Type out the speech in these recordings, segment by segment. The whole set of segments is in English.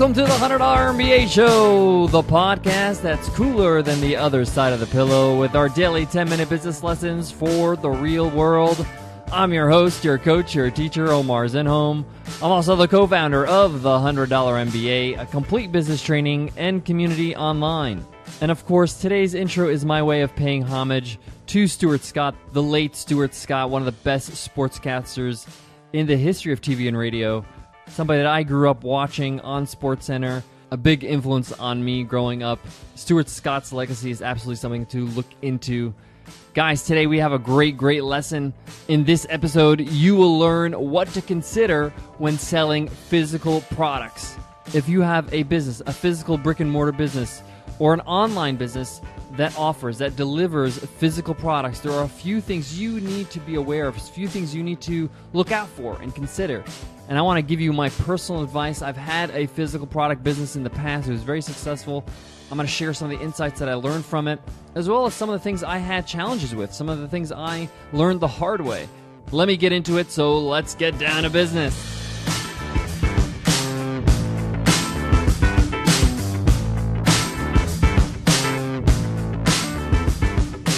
Welcome to the $100 MBA Show, the podcast that's cooler than the other side of the pillow with our daily 10-minute business lessons for the real world. I'm your host, your coach, your teacher, Omar Zenhom. I'm also the co-founder of the $100 MBA, a complete business training and community online. And of course, today's intro is my way of paying homage to Stuart Scott, the late Stuart Scott, one of the best sportscasters in the history of TV and radio. Somebody that I grew up watching on SportsCenter, a big influence on me growing up. Stuart Scott's legacy is absolutely something to look into. Guys, today we have a great lesson. In this episode, you will learn what to consider when selling physical products. If you have a business, a physical brick and mortar business, or an online business that delivers physical products, there are a few things you need to be aware of, a few things you need to look out for and consider. And I want to give you my personal advice. I've had a physical product business in the past. It was very successful. I'm going to share some of the insights that I learned from it, as well as some of the things I had challenges with, some of the things I learned the hard way. Let me get into it, so let's get down to business.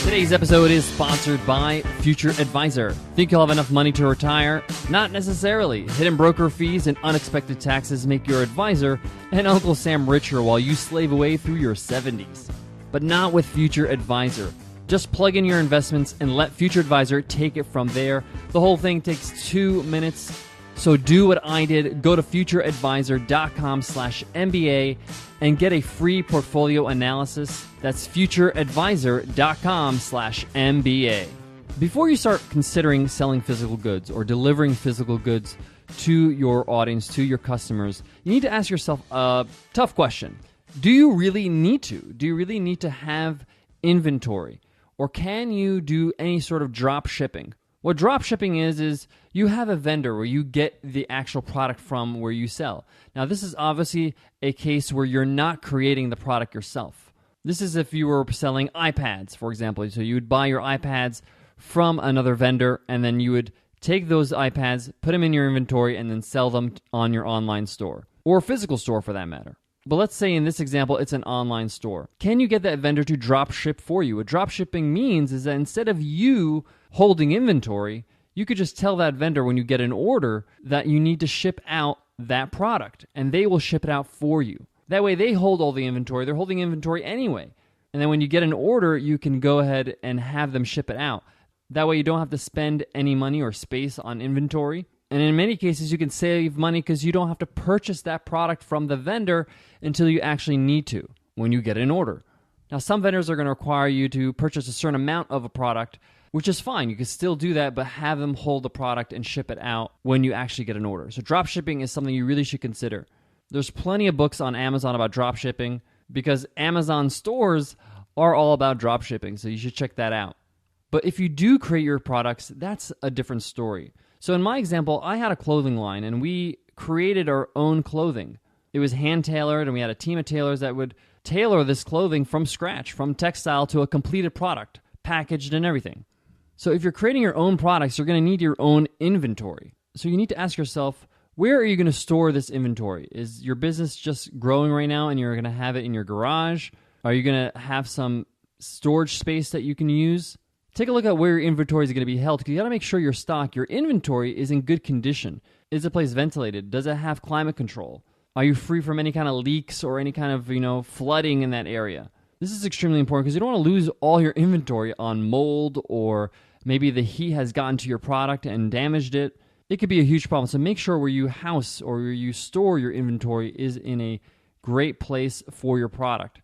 Today's episode is sponsored by Future Advisor. Think you'll have enough money to retire? Not necessarily. Hidden broker fees and unexpected taxes make your advisor and Uncle Sam richer while you slave away through your 70s. But not with Future Advisor. Just plug in your investments and let Future Advisor take it from there. The whole thing takes 2 minutes. So do what I did. Go to futureadvisor.com/MBA and get a free portfolio analysis. That's futureadvisor.com/MBA. Before you start considering selling physical goods or delivering physical goods to your audience, to your customers, you need to ask yourself a tough question. Do you really need to? Do you really need to have inventory? Or can you do any sort of drop shipping? What drop shipping is you have a vendor where you get the actual product from where you sell. Now, this is obviously a case where you're not creating the product yourself. This is if you were selling iPads, for example. So you would buy your iPads from another vendor, and then you would take those iPads, put them in your inventory, and then sell them on your online store, or physical store for that matter. But let's say in this example, it's an online store. Can you get that vendor to drop ship for you? What drop shipping means is that instead of you holding inventory, you could just tell that vendor when you get an order that you need to ship out that product, and they will ship it out for you. That way they hold all the inventory. They're holding inventory anyway. And then when you get an order, you can go ahead and have them ship it out. That way you don't have to spend any money or space on inventory. And in many cases, you can save money because you don't have to purchase that product from the vendor until you actually need to when you get an order. Now, some vendors are going to require you to purchase a certain amount of a product, which is fine. You can still do that, but have them hold the product and ship it out when you actually get an order. So drop shipping is something you really should consider. There's plenty of books on Amazon about drop shipping because Amazon stores are all about drop shipping, so you should check that out. But if you do create your products, that's a different story. So in my example, I had a clothing line, and we created our own clothing. It was hand-tailored, and we had a team of tailors that would tailor this clothing from scratch, from textile to a completed product, packaged and everything. So if you're creating your own products, you're going to need your own inventory. So you need to ask yourself, where are you going to store this inventory? Is your business just growing right now, and you're going to have it in your garage? Are you going to have some storage space that you can use? Take a look at where your inventory is going to be held, because you got to make sure your stock, your inventory is in good condition. Is the place ventilated? Does it have climate control? Are you free from any kind of leaks or any kind of, flooding in that area? This is extremely important because you don't want to lose all your inventory on mold, or maybe the heat has gotten to your product and damaged it. It could be a huge problem. So make sure where you house or where you store your inventory is in a great place for your product.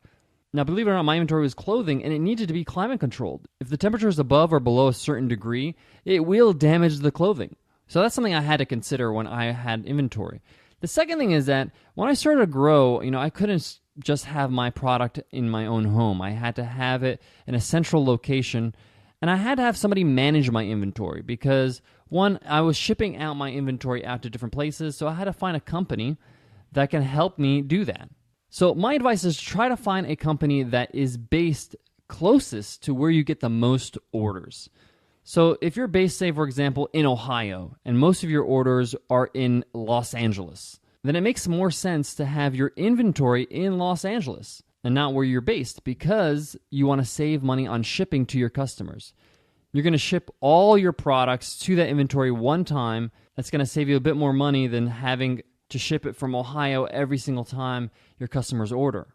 Now, believe it or not, my inventory was clothing, and it needed to be climate controlled. If the temperature is above or below a certain degree, it will damage the clothing. So that's something I had to consider when I had inventory. The second thing is that when I started to grow, I couldn't just have my product in my own home. I had to have it in a central location, and I had to have somebody manage my inventory because, one, I was shipping out my inventory out to different places, so I had to find a company that can help me do that. So my advice is try to find a company that is based closest to where you get the most orders. So if you're based, say, for example, in Ohio, and most of your orders are in Los Angeles, then it makes more sense to have your inventory in Los Angeles and not where you're based, because you want to save money on shipping to your customers. You're going to ship all your products to that inventory one time. That's going to save you a bit more money than having to ship it from Ohio every single time your customers order.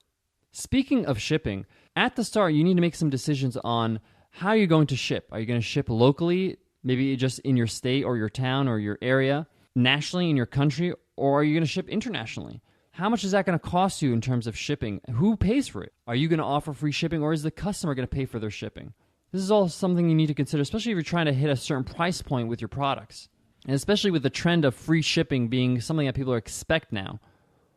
Speaking of shipping, at the start, you need to make some decisions on how you're going to ship. Are you going to ship locally, maybe just in your state or your town or your area, nationally in your country, or are you going to ship internationally? How much is that going to cost you in terms of shipping? Who pays for it? Are you going to offer free shipping, or is the customer going to pay for their shipping? This is all something you need to consider, especially if you're trying to hit a certain price point with your products, and especially with the trend of free shipping being something that people expect now.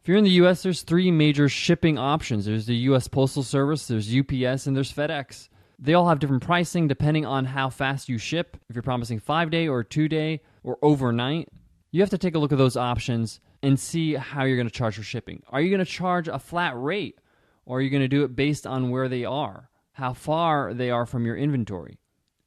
If you're in the U.S., there's 3 major shipping options. There's the U.S. Postal Service, there's UPS, and there's FedEx. They all have different pricing depending on how fast you ship. If you're promising 5-day or 2-day or overnight, you have to take a look at those options and see how you're going to charge for shipping. Are you going to charge a flat rate, or are you going to do it based on where they are, how far they are from your inventory?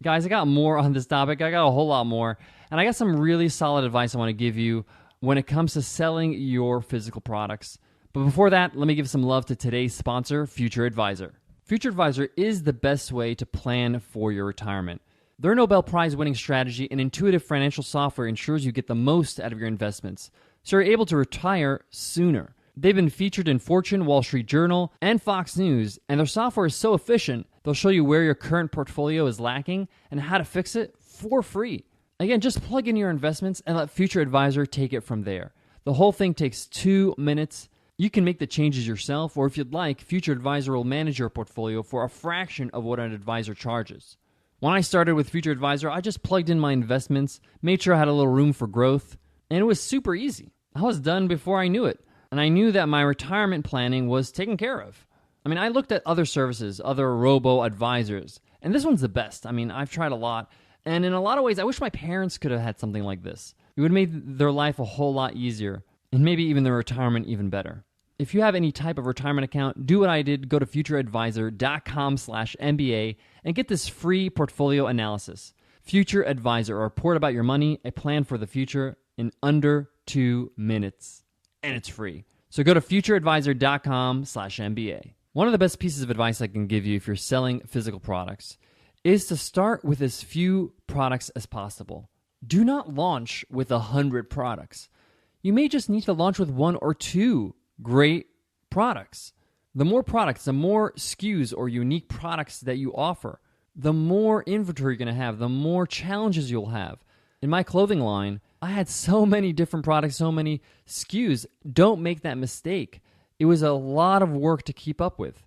Guys, I got more on this topic. I got a whole lot more, and I got some really solid advice I want to give you when it comes to selling your physical products. But before that, let me give some love to today's sponsor, Future Advisor. Future Advisor is the best way to plan for your retirement. Their Nobel Prize-winning strategy and intuitive financial software ensures you get the most out of your investments, so you're able to retire sooner. They've been featured in Fortune, Wall Street Journal, and Fox News, and their software is so efficient, they'll show you where your current portfolio is lacking and how to fix it for free. Again, just plug in your investments and let Future Advisor take it from there. The whole thing takes 2 minutes. You can make the changes yourself, or if you'd like, Future Advisor will manage your portfolio for a fraction of what an advisor charges. When I started with Future Advisor, I just plugged in my investments, made sure I had a little room for growth, and it was super easy. I was done before I knew it, and I knew that my retirement planning was taken care of. I looked at other services, other robo-advisors, and this one's the best. I've tried a lot, and in a lot of ways, I wish my parents could have had something like this. It would have made their life a whole lot easier, and maybe even their retirement even better. If you have any type of retirement account, do what I did. Go to futureadvisor.com/MBA and get this free portfolio analysis. Future Advisor, a report about your money, a plan for the future in under 2 minutes. And it's free. So go to futureadvisor.com/MBA. One of the best pieces of advice I can give you if you're selling physical products is to start with as few products as possible. Do not launch with 100 products. You may just need to launch with 1 or 2 great products. The more products, the more SKUs or unique products that you offer, the more inventory you're going to have, the more challenges you'll have. In my clothing line, I had so many different products, so many SKUs. Don't make that mistake. It was a lot of work to keep up with.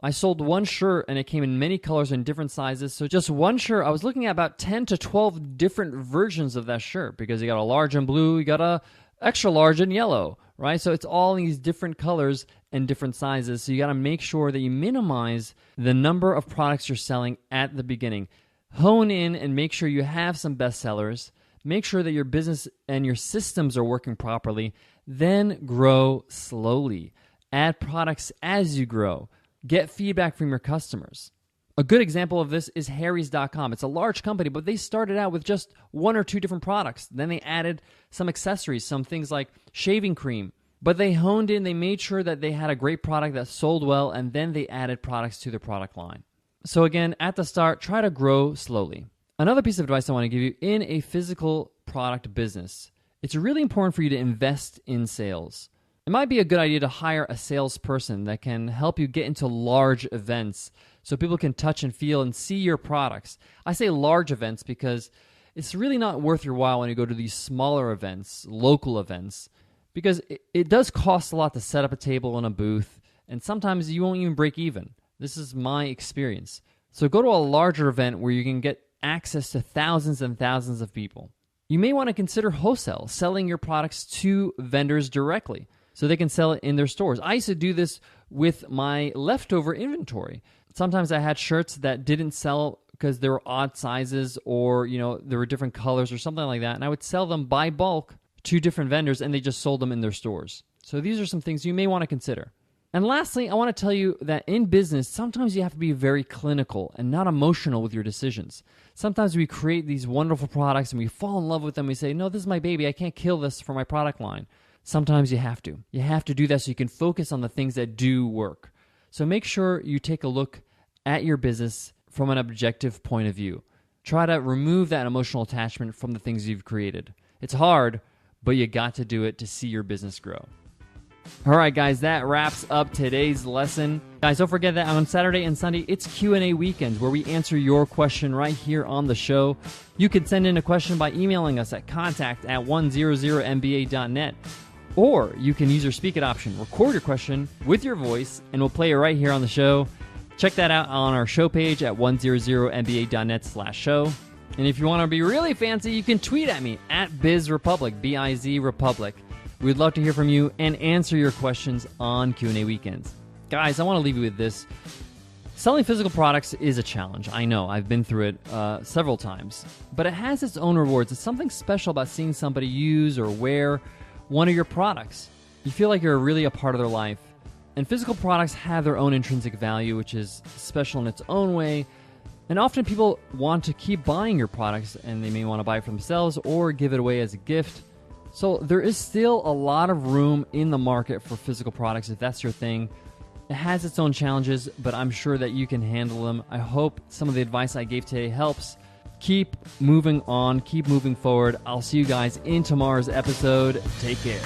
I sold one shirt and it came in many colors and different sizes. So just one shirt, I was looking at about 10 to 12 different versions of that shirt, because you got a large in blue, you got a extra large in yellow, right? So it's all these different colors and different sizes. So you got to make sure that you minimize the number of products you're selling at the beginning. Hone in and make sure you have some best sellers. Make sure that your business and your systems are working properly. Then grow slowly. Add products as you grow. Get feedback from your customers. A good example of this is Harry's.com. It's a large company, but they started out with just 1 or 2 different products. Then they added some accessories, some things like shaving cream. But they honed in, they made sure that they had a great product that sold well, and then they added products to their product line. So again, at the start, try to grow slowly. Another piece of advice I want to give you in a physical product business, it's really important for you to invest in sales. It might be a good idea to hire a salesperson that can help you get into large events so people can touch and feel and see your products. I say large events because it's really not worth your while when you go to these smaller events, local events, because it does cost a lot to set up a table and a booth, and sometimes you won't even break even. This is my experience. So go to a larger event where you can get access to thousands and thousands of people. You may want to consider wholesale, selling your products to vendors directly so they can sell it in their stores. I used to do this with my leftover inventory. Sometimes I had shirts that didn't sell because they were odd sizes, or there were different colors or something like that, and I would sell them by bulk to different vendors, and they just sold them in their stores. So these are some things you may want to consider. And lastly, I want to tell you that in business, sometimes you have to be very clinical and not emotional with your decisions. Sometimes we create these wonderful products and we fall in love with them. We say, no, this is my baby. I can't kill this for my product line. sometimes you have to. You have to do that so you can focus on the things that do work. So make sure you take a look at your business from an objective point of view. Try to remove that emotional attachment from the things you've created. It's hard, but you got to do it to see your business grow. All right, guys, that wraps up today's lesson. Guys, don't forget that on Saturday and Sunday, it's Q&A weekends where we answer your question right here on the show. You can send in a question by emailing us at contact@100mba.net, or you can use your Speak It option. Record your question with your voice, and we'll play it right here on the show. Check that out on our show page at 100mba.net/show. And if you want to be really fancy, you can tweet at me at BizRepublic, B-I-Z Republic. We'd love to hear from you and answer your questions on Q&A weekends. Guys, I want to leave you with this. Selling physical products is a challenge. I know. I've been through it several times. But it has its own rewards. It's something special about seeing somebody use or wear one of your products. You feel like you're really a part of their life. And physical products have their own intrinsic value, which is special in its own way. And often people want to keep buying your products, and they may want to buy it for themselves or give it away as a gift. So there is still a lot of room in the market for physical products if that's your thing. It has its own challenges, but I'm sure that you can handle them. I hope some of the advice I gave today helps. Keep moving on, keep moving forward. I'll see you guys in tomorrow's episode. Take care.